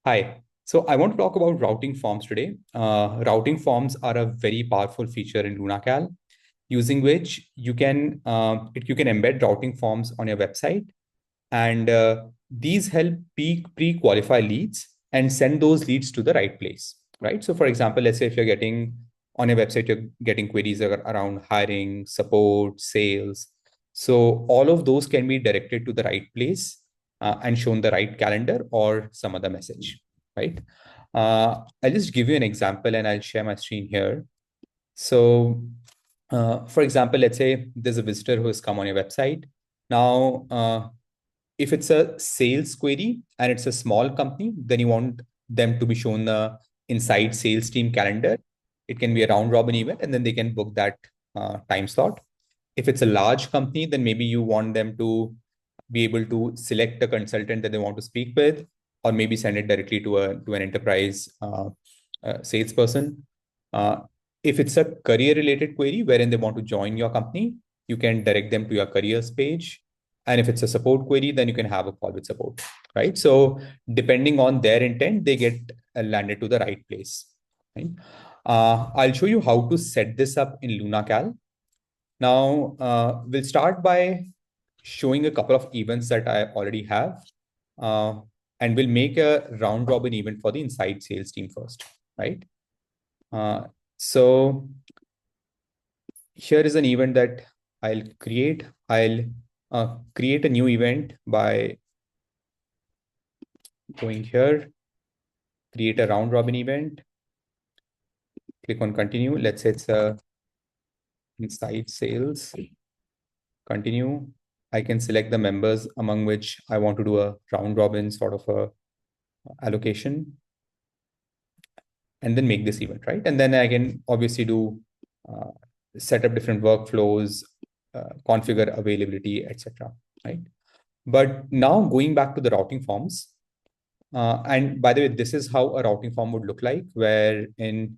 Hi. So I want to talk about routing forms today. Routing forms are a very powerful feature in Lunacal, using which you can embed routing forms on your website, and these help pre-qualify leads and send those leads to the right place. Right. So, for example, let's say if you're getting on your website, you're getting queries around hiring, support, sales. So all of those can be directed to the right place and shown the right calendar or some other message, right? I'll just give you an example and I'll share my screen here. So, for example, let's say there's a visitor who has come on your website. Now, if it's a sales query and it's a small company, then you want them to be shown the inside sales team calendar. It can be a round robin event, and then they can book that time slot. If it's a large company, then maybe you want them to be able to select a consultant that they want to speak with, or maybe send it directly to an enterprise salesperson. Uh, if it's a career related query wherein they want to join your company, you can direct them to your careers page. And if it's a support query, then you can have a call with support, right? So depending on their intent, they get landed to the right place, right? I'll show you how to set this up in Lunacal. Now, we'll start by showing a couple of events that I already have. Uh, and we'll make a round robin event for the inside sales team first, right? So here is an event that I'll create. I'll create a new event by going here, create a round robin event, click on continue. Let's say it's a inside sales, continue. I can select the members among which I want to do a round robin sort of a allocation, and then make this event, right? And then I can obviously do set up different workflows, configure availability, etc. Right? But now going back to the routing forms, and by the way, this is how a routing form would look like, where in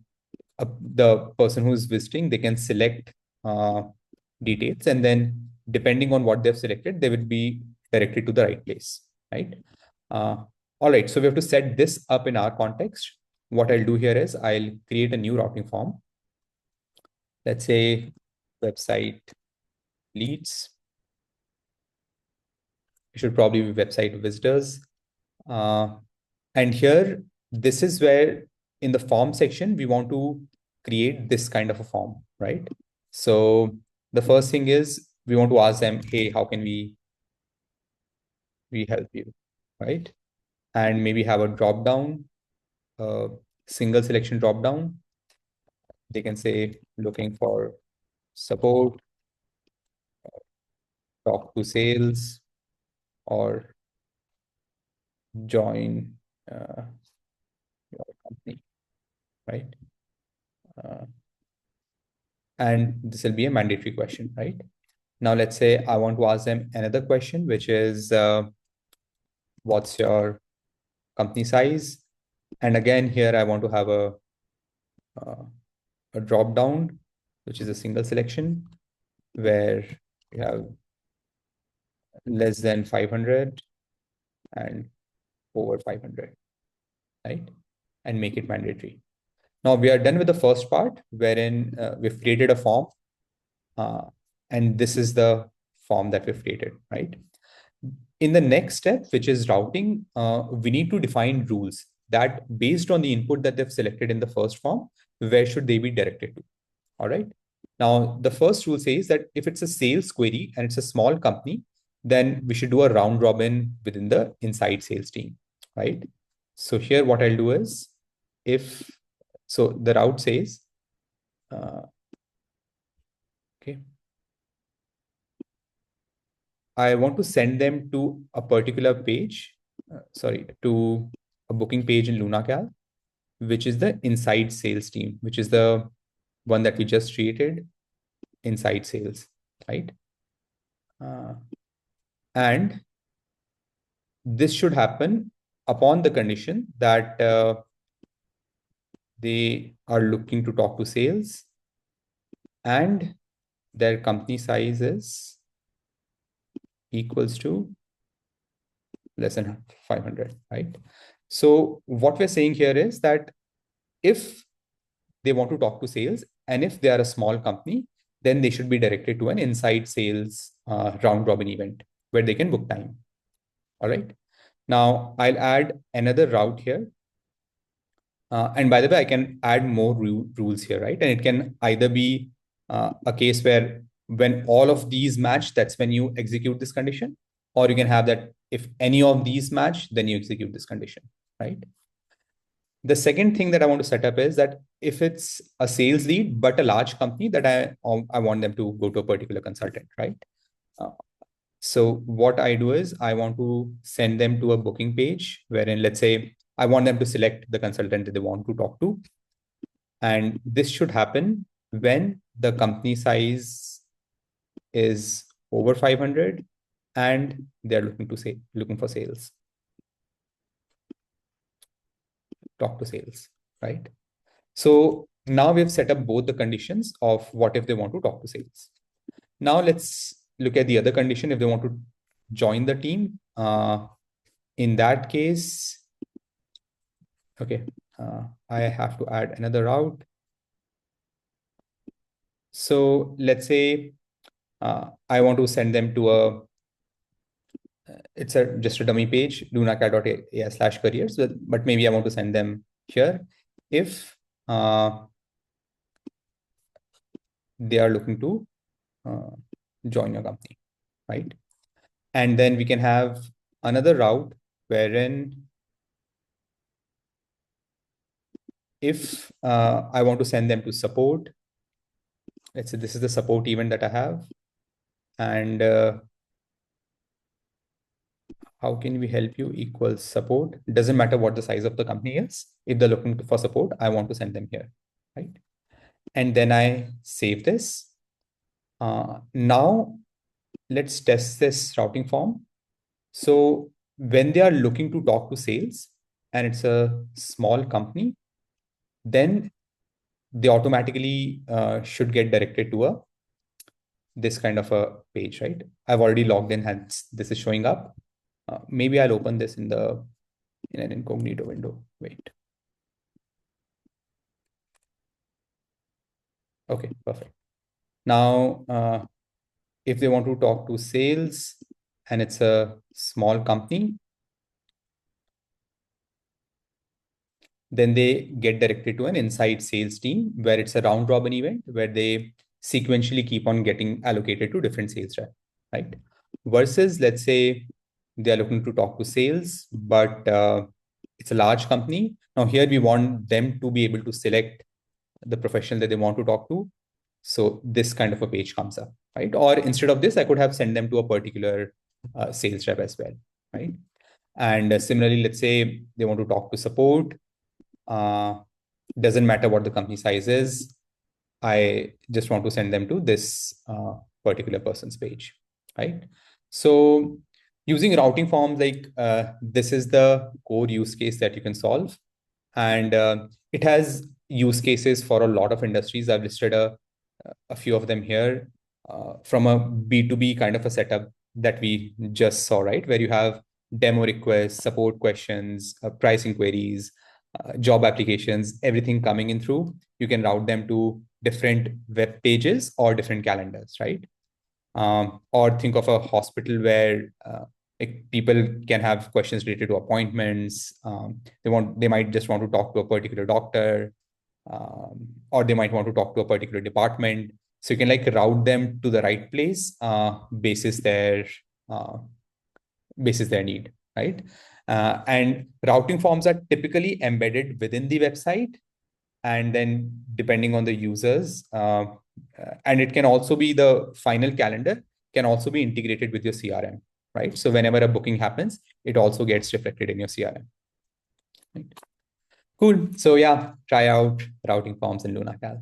the person who's visiting, they can select details, and then depending on what they've selected, they will be directed to the right place, right? All right, so we have to set this up in our context. What I'll do here is I'll create a new routing form. Let's say website leads. It should probably be website visitors. And here, this is where in the form section, we want to create this kind of a form, right? So the first thing is we want to ask them, hey, how can we help you, right? And maybe have a drop down, single selection drop down. They can say looking for support, talk to sales, or join your company, right? And this will be a mandatory question, right? Now, let's say I want to ask them another question, which is, what's your company size? And again, here I want to have a drop down, which is a single selection, where we have less than 500 and over 500, right? And make it mandatory. Now we are done with the first part, wherein we've created a form, and this is the form that we've created, right? In the next step, which is routing, we need to define rules that based on the input that they've selected in the first form, where should they be directed to? All right. Now, the first rule says that if it's a sales query and it's a small company, then we should do a round robin within the inside sales team, right? So here, what I'll do is so the route says, okay, I want to send them to a particular page, to a booking page in Lunacal, which is the inside sales team, which is the one that we just created, inside sales, right? And this should happen upon the condition that they are looking to talk to sales and their company size is equals to less than 500, right? So what we're saying here is that if they want to talk to sales, and if they are a small company, then they should be directed to an inside sales round robin event where they can book time. All right. Now I'll add another route here. And by the way, I can add more rules here, right? And it can either be a case where when all of these match, that's when you execute this condition, or you can have that if any of these match, then you execute this condition, right? The second thing that I want to set up is that if it's a sales lead, but a large company, that I want them to go to a particular consultant, right? Uh, so what I do is I want to send them to a booking page wherein, let's say, I want them to select the consultant that they want to talk to. And this should happen when the company size is over 500 and they're looking for sales, talk to sales, right? So now we've set up both the conditions of what if they want to talk to sales. Now let's look at the other condition if they want to join the team. In that case, okay, I have to add another route. So let's say I want to send them to it's just a dummy page, lunacal.ai/careers, but maybe I want to send them here if they are looking to join your company, right? And then we can have another route wherein if I want to send them to support, let's say this is the support event that I have, and how can we help you equals support. It doesn't matter what the size of the company is. If they're looking for support, I want to send them here, right? And then I save this. Now let's test this routing form. So when they are looking to talk to sales and it's a small company, then they automatically should get directed to this kind of a page, right? I've already logged in, hence this is showing up. Maybe I'll open this in an incognito window. Wait. Okay, perfect. Now, if they want to talk to sales and it's a small company, then they get directed to an inside sales team where it's a round robin event where they sequentially keep on getting allocated to different sales reps, right? Versus, let's say they are looking to talk to sales, but it's a large company. Now here we want them to be able to select the professional that they want to talk to. So this kind of a page comes up, right? Or instead of this, I could have sent them to a particular sales rep as well, right? And similarly, let's say they want to talk to support. Doesn't matter what the company size is. I just want to send them to this particular person's page, right? So using routing forms, like this is the core use case that you can solve. And it has use cases for a lot of industries. I've listed a few of them here from a B2B kind of a setup that we just saw, right? Where you have demo requests, support questions, pricing queries, job applications, everything coming in through. You can route them to different web pages or different calendars, right? Or think of a hospital where people can have questions related to appointments. They might just want to talk to a particular doctor, or they might want to talk to a particular department. So you can like route them to the right place basis uh, their need, right? And routing forms are typically embedded within the website, and then depending on the users, and it can also be the final calendar can also be integrated with your CRM, right? So whenever a booking happens, it also gets reflected in your CRM. Right? Cool. So yeah, try out routing forms in Lunacal.